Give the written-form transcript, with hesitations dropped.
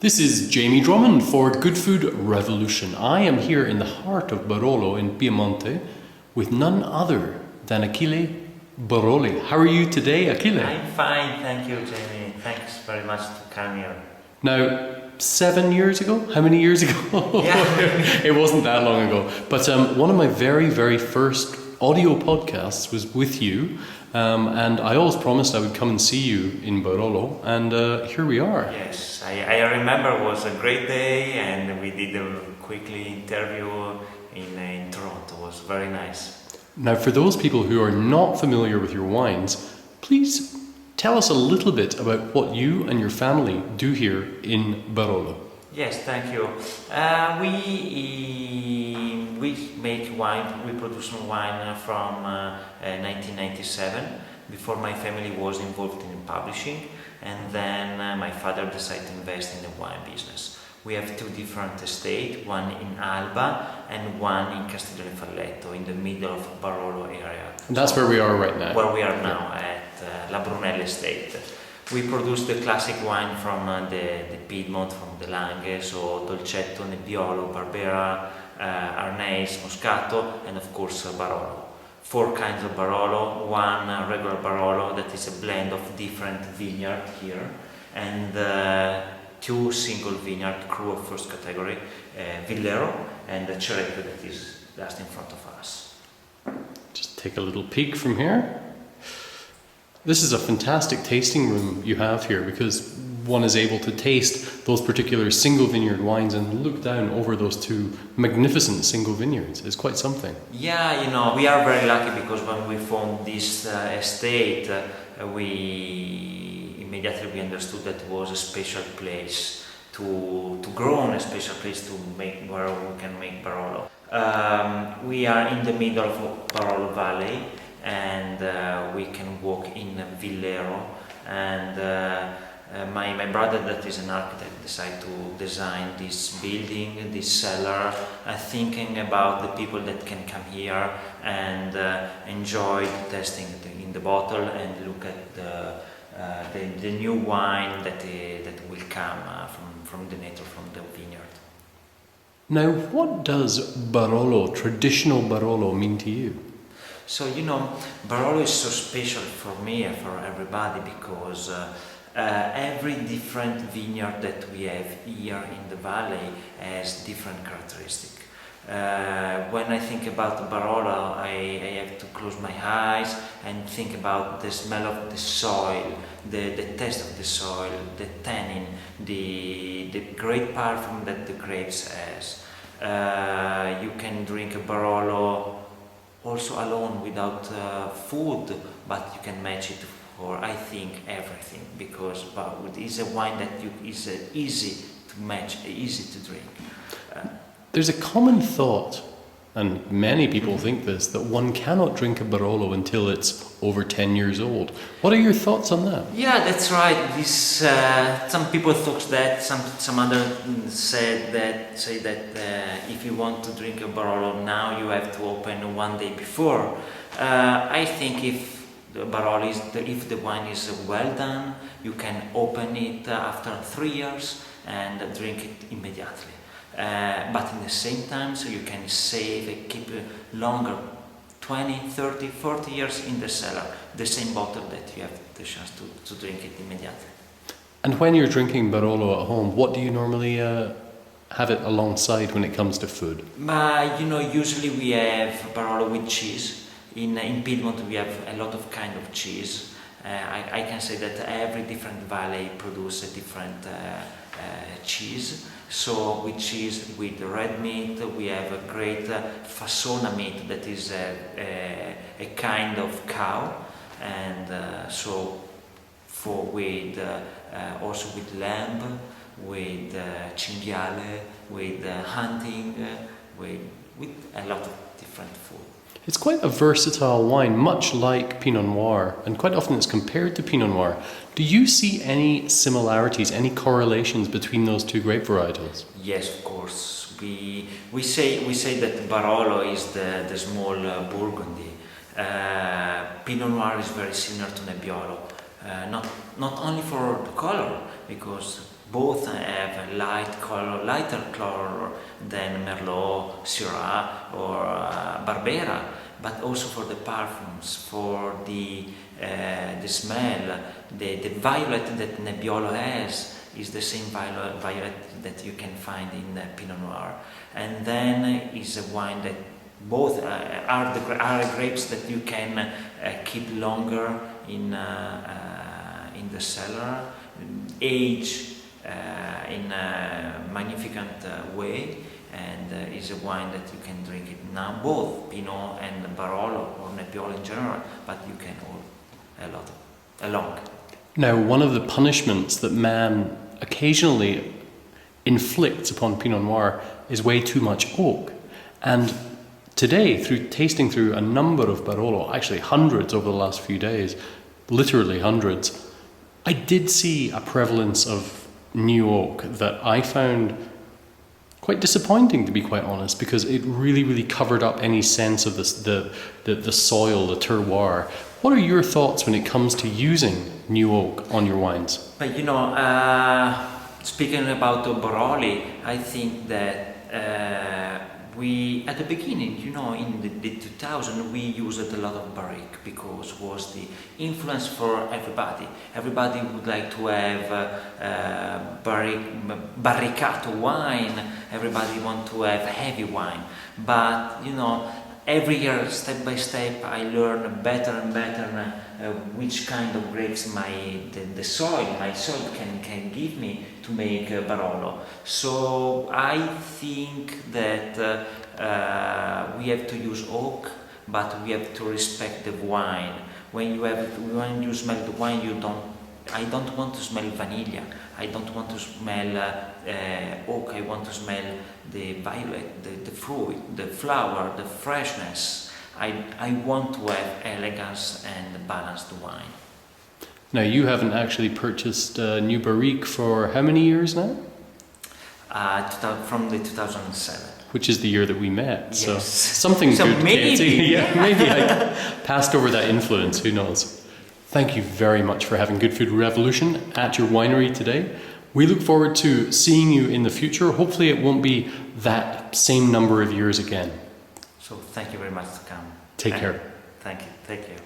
This is Jamie Drummond for Good Food Revolution. I am here in the heart of Barolo in Piemonte with none other than Achille Boroli. How are you today, Achille? I'm fine, thank you, Jamie. Thanks very much to come here. Now, 7 years ago? How many years ago? Yeah. It wasn't that long ago. But one of my very, very first audio podcasts was with you. And I always promised I would come and see you in Barolo, and here we are. Yes, I remember it was a great day, and we did a quickly interview in Toronto. It was very nice. Now, for those people who are not familiar with your wines, please tell us a little bit about what you and your family do here in Barolo. Yes, thank you. We make wine, we produce wine from 1997, before my family was involved in publishing, and then my father decided to invest in the wine business. We have two different estates, one in Alba and one in Castiglionfalletto, in the middle of Barolo area. And that's where we are right now. Where we are now, at La Brunella estate. We produce the classic wine from the Piedmont, from the Langhe, so Dolcetto, Nebbiolo, Barbera, Arneis, Moscato, and of course Barolo. 4 kinds of Barolo, one regular Barolo that is a blend of different vineyard here, and 2 single vineyard, Cru of first category, Villero and Ceretto that is just in front of us. Just take a little peek from here. This is a fantastic tasting room you have here, because one is able to taste those particular single vineyard wines and look down over those 2 magnificent single vineyards. It's quite something. Yeah, you know, we are very lucky, because when we found this estate, we immediately understood that it was a special place to grow, and a special place to make, where we can make Barolo. We are in the middle of Barolo Valley, and we can walk in Villero, and my brother, that is an architect, decided to design this building, this cellar, thinking about the people that can come here and enjoy tasting in the bottle and look at the new wine that will come from the nature, from the vineyard. Now, what does Barolo, traditional Barolo, mean to you? So, you know, Barolo is so special for me and for everybody, because every different vineyard that we have here in the valley has different characteristics. When I think about Barolo, I have to close my eyes and think about the smell of the soil, the taste of the soil, the tannin, the great perfume that the grapes has. You can drink a Barolo also alone, without food, but you can match it for, I think, everything, because it is a wine that is easy to match, easy to drink. There's a common thought, and many people think this, that one cannot drink a Barolo until it's over 10 years old. What are your thoughts on that? Yeah, that's right. This some people thought that, some others say that if you want to drink a Barolo now, you have to open one day before. I think if the Barolo if the wine is well done, you can open it after 3 years and drink it immediately. But in the same time, so you can save and keep longer, 20, 30, 40 years in the cellar, the same bottle that you have the chance to drink it immediately. And when you're drinking Barolo at home, what do you normally have it alongside when it comes to food? You know, usually we have Barolo with cheese. In Piedmont we have a lot of kind of cheese. I can say that every different valley produces a different cheese. So with cheese, with red meat, we have a great Fassona meat that is a kind of cow, and so also with lamb, with cinghiale, with hunting, with a lot of different food. It's quite a versatile wine, much like Pinot Noir, and quite often it's compared to Pinot Noir. Do you see any similarities, any correlations between those 2 grape varietals? Yes, of course. We say that Barolo is the small Burgundy. Pinot Noir is very similar to Nebbiolo, not only for the color, because Both have a lighter color than Merlot, Syrah or Barbera, but also for the perfumes, for the smell, the violet that Nebbiolo has is the same violet that you can find in Pinot Noir. And then is a wine that both are grapes that you can keep longer in the cellar, age in a magnificent way, and is a wine that you can drink it now, both Pinot and Barolo or Nebbiolo in general, but you can all along. Now, one of the punishments that man occasionally inflicts upon Pinot Noir is way too much oak. And today, through tasting through a number of Barolo, actually hundreds over the last few days, literally hundreds, I did see a prevalence of new oak that I found quite disappointing, to be quite honest, because it really covered up any sense of the soil, the terroir. What are your thoughts when it comes to using new oak on your wines? But speaking about Boroli, I think that we, at the beginning, in the 2000, we used a lot of barrique because it was the influence for everybody. Everybody would like to have barricato wine. Everybody want to have heavy wine. But, every year, step by step, I learn better and better which kind of grapes my soil can give me to make Barolo. So I think that we have to use oak, but we have to respect the wine. When you smell the wine, I don't want to smell vanilla. I don't want to smell oak. I want to smell the violet, the fruit, the flower, the freshness. I want to have elegance and balanced wine. Now, you haven't actually purchased new barrique for how many years now? From the 2007. Which is the year that we met. Yes. So something So good. maybe. Maybe I passed over that influence. Who knows? Thank you very much for having Good Food Revolution at your winery today. We look forward to seeing you in the future. Hopefully it won't be that same number of years again. So thank you very much to come. Take care. Thank you. Take care.